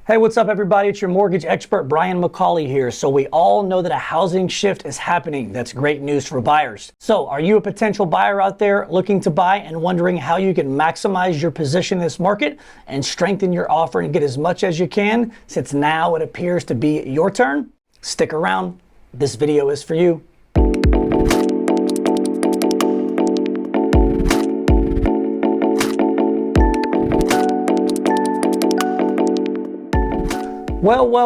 Hey, what's up everybody? It's your mortgage expert, Brian McCauley here. So we all know that a housing shift is happening. That's great news for buyers. So are you a potential buyer out there looking to buy and wondering how you can maximize your position in this market and strengthen your offer and get as much as you can since now it appears to be your turn? Stick around. This video is for you.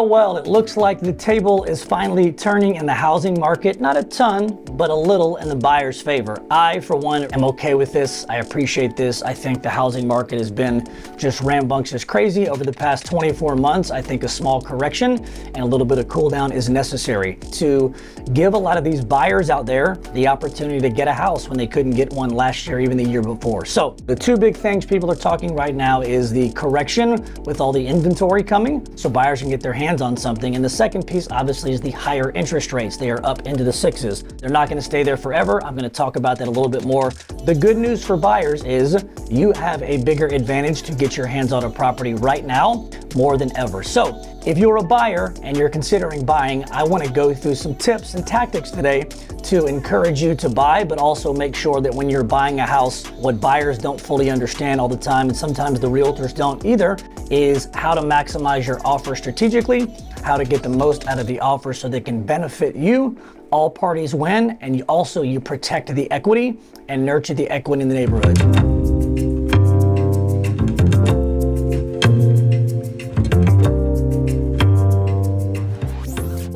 Well, it looks like the table is finally turning in the housing market. Not a ton, but a little in the buyer's favor. I, for one, am okay with this. I appreciate this. I think the housing market has been just rambunctious crazy over the past 24 months. I think a small correction and a little bit of cool down is necessary to give a lot of these buyers out there the opportunity to get a house when they couldn't get one last year, even the year before. So the two big things people are talking right now is the correction with all the inventory coming, so buyers can get their hands on something. And the second piece obviously is the higher interest rates. They are up into the sixes. They're not going to stay there forever. I'm going to talk about that a little bit more. The good news for buyers is you have a bigger advantage to get your hands on a property right now more than ever. So if you're a buyer and you're considering buying, I want to go through some tips and tactics today to encourage you to buy, but also make sure that when you're buying a house, what buyers don't fully understand all the time, and sometimes the realtors don't either, is how to maximize your offer strategically, how to get the most out of the offer so they can benefit you. All parties win, and you protect the equity and nurture the equity in the neighborhood.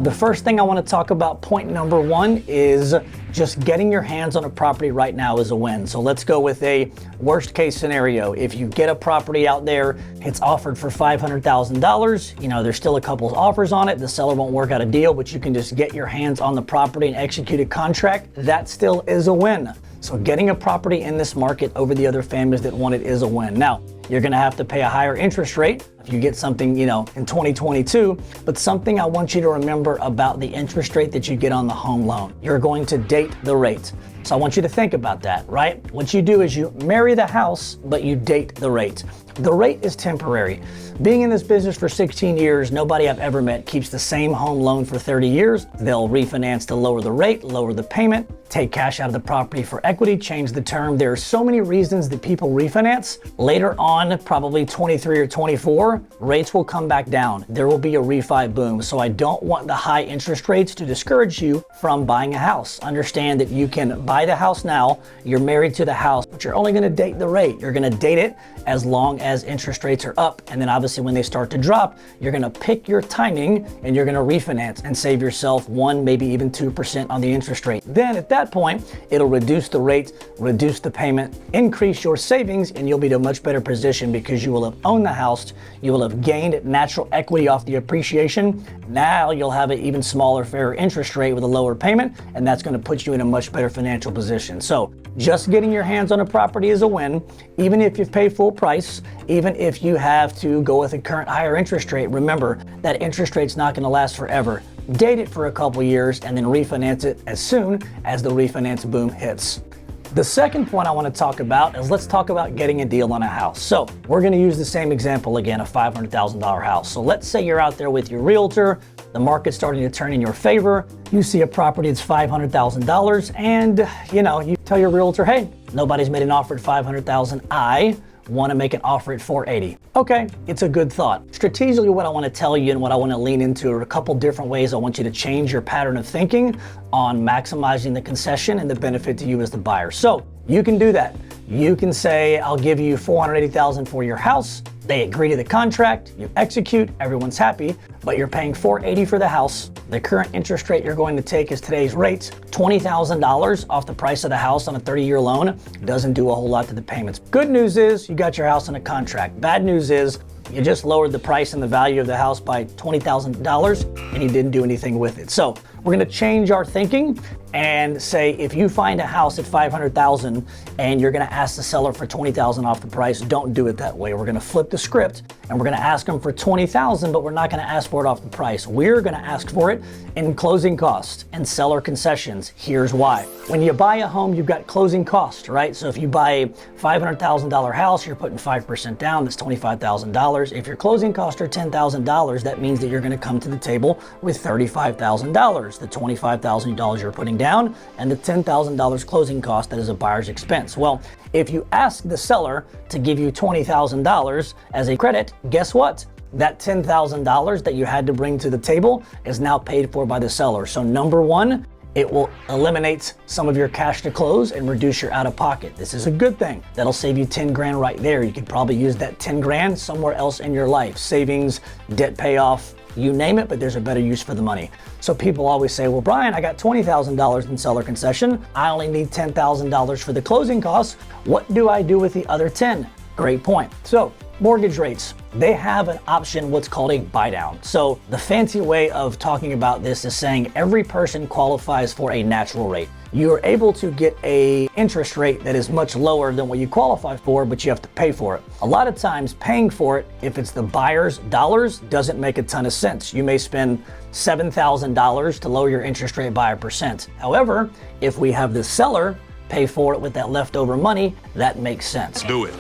The first thing I want to talk about, point number one, is just getting your hands on a property right now is a win. So let's go with a worst case scenario. If you get a property out there, it's offered for $500,000, there's still a couple of offers on it. The seller won't work out a deal, but you can just get your hands on the property and execute a contract. That still is a win. So getting a property in this market over the other families that want it is a win. Now, you're gonna have to pay a higher interest rate if you get something, in 2022, but something I want you to remember about the interest rate that you get on the home loan. You're going to date the rate. So I want you to think about that, right? What you do is you marry the house, but you date the rate. The rate is temporary. Being in this business for 16 years, nobody I've ever met keeps the same home loan for 30 years. They'll refinance to lower the rate, lower the payment, take cash out of the property for equity, change the term. There are so many reasons that people refinance. Later on, probably 23 or 24, rates will come back down. There will be a refi boom. So I don't want the high interest rates to discourage you from buying a house. Understand that you can buy the house now, you're married to the house, but you're only gonna date the rate. You're gonna date it as long as interest rates are up. And then obviously when they start to drop, you're gonna pick your timing and you're gonna refinance and save yourself 1, maybe even 2% on the interest rate. Then at that point, it'll reduce the rate, reduce the payment, increase your savings, and you'll be in a much better position because you will have owned the house, you will have gained natural equity off the appreciation. Now you'll have an even smaller, fairer interest rate with a lower payment, and that's gonna put you in a much better financial position. So just getting your hands on a property is a win, even if you've paid full price, even if you have to go with a current higher interest rate. Remember, that interest rate's not gonna last forever. Date it for a couple years and then refinance it as soon as the refinance boom hits. The second point I want to talk about is let's talk about getting a deal on a house. So we're going to use the same example again, a $500,000 house. So let's say you're out there with your realtor, the market's starting to turn in your favor. You see a property that's $500,000 and you tell your realtor, hey, nobody's made an offer at $500,000. I want to make an offer at $480,000. Okay, it's a good thought. Strategically, what I want to tell you and what I want to lean into are a couple different ways I want you to change your pattern of thinking on maximizing the concession and the benefit to you as the buyer. So you can do that. You can say, I'll give you $480,000 for your house. They agree to the contract, you execute, everyone's happy, but you're paying $480,000 for the house. The current interest rate you're going to take is today's rates. $20,000 off the price of the house on a 30-year loan doesn't do a whole lot to the payments. Good news is you got your house on a contract. Bad news is you just lowered the price and the value of the house by $20,000 and you didn't do anything with it. So We're gonna change our thinking and say, if you find a house at $500,000 and you're gonna ask the seller for $20,000 off the price, don't do it that way. We're gonna flip the script and we're gonna ask them for $20,000, but we're not gonna ask for it off the price. We're gonna ask for it in closing costs and seller concessions. Here's why. When you buy a home, you've got closing costs, right? So if you buy a $500,000 house, you're putting 5% down, that's $25,000. If your closing costs are $10,000, that means that you're gonna come to the table with $35,000. The $25,000 you're putting down and the $10,000 closing cost that is a buyer's expense. Well, if you ask the seller to give you $20,000 as a credit, guess what? That $10,000 that you had to bring to the table is now paid for by the seller. So number one, it will eliminate some of your cash to close and reduce your out of pocket. This is a good thing. That'll save you 10 grand right there. You could probably use that 10 grand somewhere else in your life. Savings, debt payoff, you name it, but there's a better use for the money. So people always say, well, Brian, I got $20,000 in seller concession. I only need $10,000 for the closing costs. What do I do with the other 10? Great point. So mortgage rates, they have an option, what's called a buy down. So the fancy way of talking about this is saying every person qualifies for a natural rate. You are able to get a interest rate that is much lower than what you qualify for, but you have to pay for it. A lot of times paying for it, if it's the buyer's dollars, doesn't make a ton of sense. You may spend $7,000 to lower your interest rate by 1%. However, if we have the seller pay for it with that leftover money, that makes sense. Do it.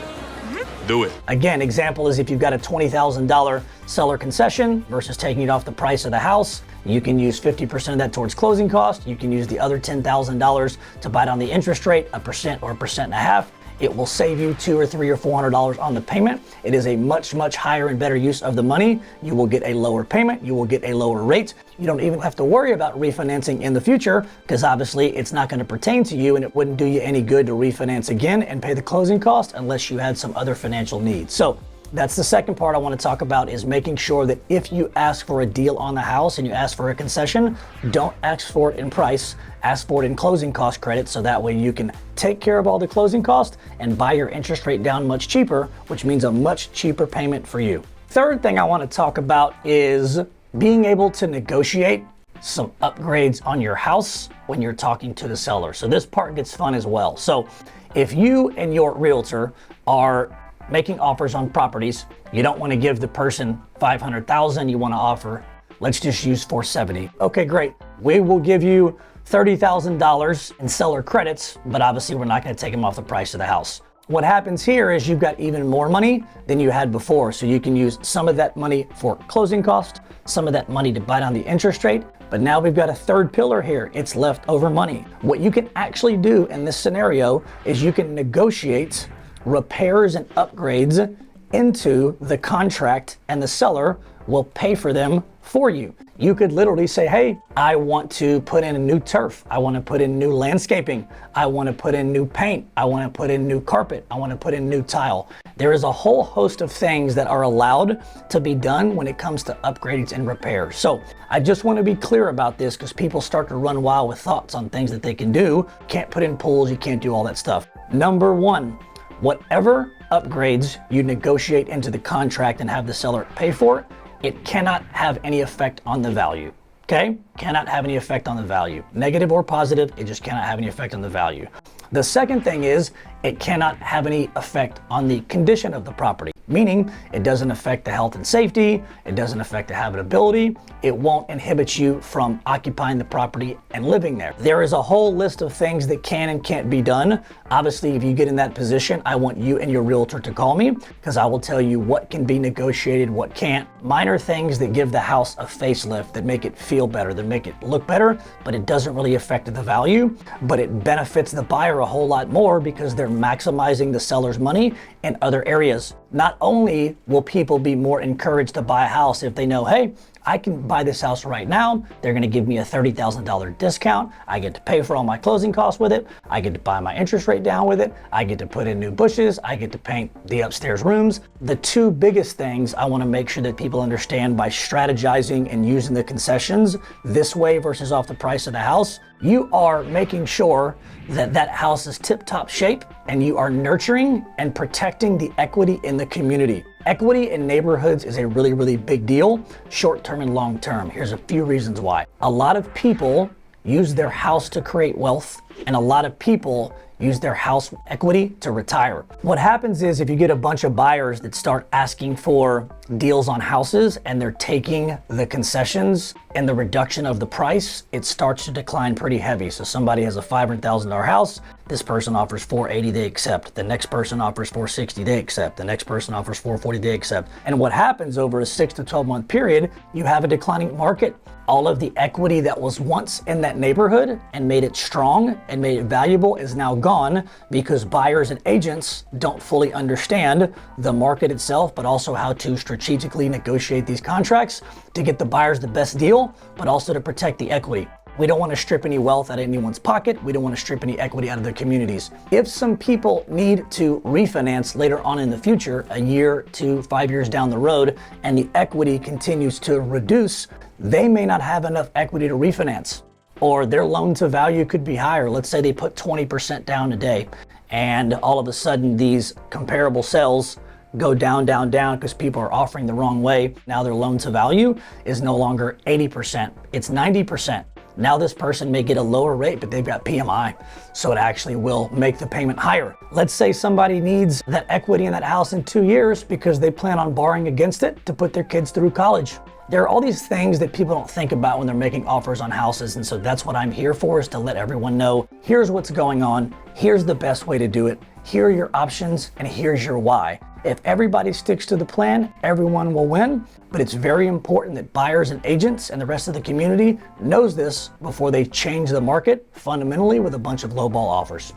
Do it. Again, example is if you've got a $20,000 seller concession versus taking it off the price of the house, you can use 50% of that towards closing costs. You can use the other $10,000 to buy down the interest rate, 1% or 1.5%. It will save you $200 or $300 or $400 on the payment. It is a much, much higher and better use of the money. You will get a lower payment. You will get a lower rate. You don't even have to worry about refinancing in the future because obviously it's not going to pertain to you and it wouldn't do you any good to refinance again and pay the closing cost unless you had some other financial needs. So that's the second part I want to talk about, is making sure that if you ask for a deal on the house and you ask for a concession, don't ask for it in price, ask for it in closing cost credit, so that way you can take care of all the closing costs and buy your interest rate down much cheaper, which means a much cheaper payment for you. Third thing I want to talk about is being able to negotiate some upgrades on your house when you're talking to the seller. So this part gets fun as well. So if you and your realtor are making offers on properties, you don't want to give the person $500,000, you want to offer, let's just use $470,000. Okay, great. We will give you $30,000 in seller credits, but obviously we're not going to take them off the price of the house. What happens here is you've got even more money than you had before. So you can use some of that money for closing costs, some of that money to buy down the interest rate, but now we've got a third pillar here. It's leftover money. What you can actually do in this scenario is you can negotiate repairs and upgrades into the contract and the seller will pay for them for you. You could literally say, hey, I want to put in a new turf. I want to put in new landscaping. I want to put in new paint. I want to put in new carpet. I want to put in new tile. There is a whole host of things that are allowed to be done when it comes to upgrades and repairs. So I just want to be clear about this because people start to run wild with thoughts on things that they can do. Can't put in pools. You can't do all that stuff. Number one, whatever upgrades you negotiate into the contract and have the seller pay for, it cannot have any effect on the value. Okay? Cannot have any effect on the value. Negative or positive, it just cannot have any effect on the value. The second thing is it cannot have any effect on the condition of the property, meaning it doesn't affect the health and safety, it doesn't affect the habitability, it won't inhibit you from occupying the property and living there. There is a whole list of things that can and can't be done. Obviously, if you get in that position, I want you and your realtor to call me because I will tell you what can be negotiated, what can't. Minor things that give the house a facelift, that make it feel better, that make it look better, but it doesn't really affect the value, but it benefits the buyer a whole lot more because they're maximizing the seller's money in other areas. Not only will people be more encouraged to buy a house if they know, hey, I can buy this house right now. They're gonna give me a $30,000 discount. I get to pay for all my closing costs with it. I get to buy my interest rate down with it. I get to put in new bushes. I get to paint the upstairs rooms. The two biggest things I wanna make sure that people understand by strategizing and using the concessions this way versus off the price of the house, you are making sure that that house is tip-top shape and you are nurturing and protecting the equity in the community. Equity in neighborhoods is a really, really big deal, short-term and long-term. Here's a few reasons why. A lot of people use their house to create wealth, and a lot of people use their house equity to retire. What happens is if you get a bunch of buyers that start asking for deals on houses and they're taking the concessions and the reduction of the price, it starts to decline pretty heavy. So somebody has a $500,000 house, this person offers $480, they accept. The next person offers $460, they accept. The next person offers $440, they accept. And what happens over a 6 to 12 month period, you have a declining market. All of the equity that was once in that neighborhood and made it strong and made it valuable is now gone because buyers and agents don't fully understand the market itself, but also how to strategically negotiate these contracts to get the buyers the best deal, but also to protect the equity. We don't want to strip any wealth out of anyone's pocket. We don't want to strip any equity out of their communities. If some people need to refinance later on in the future, a year to 5 years down the road, and the equity continues to reduce, they may not have enough equity to refinance, or their loan to value could be higher. Let's say they put 20% down today, and all of a sudden these comparable sales go down because people are offering the wrong way. Now their loan to value is no longer 80%, it's 90%. Now this person may get a lower rate, but they've got PMI, so it actually will make the payment higher. Let's say somebody needs that equity in that house in 2 years because they plan on borrowing against it to put their kids through college. There are all these things that people don't think about when they're making offers on houses, and so that's what I'm here for, is to let everyone know, here's what's going on, here's the best way to do it, here are your options, and here's your why. If everybody sticks to the plan, everyone will win, but it's very important that buyers and agents and the rest of the community knows this before they change the market fundamentally with a bunch of lowball offers.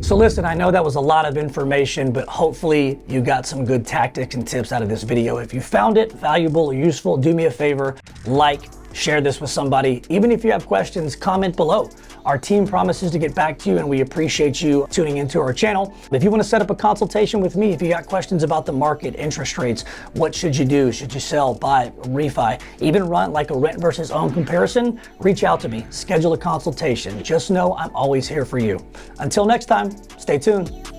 So listen, I know that was a lot of information, but hopefully you got some good tactics and tips out of this video. If you found it valuable or useful, do me a favor, like, share this with somebody. Even if you have questions, comment below. Our team promises to get back to you, and we appreciate you tuning into our channel. If you want to set up a consultation with me, if you got questions about the market, interest rates, what should you do? Should you sell, buy, refi, even run like a rent versus own comparison? Reach out to me, schedule a consultation. Just know I'm always here for you. Until next time, stay tuned.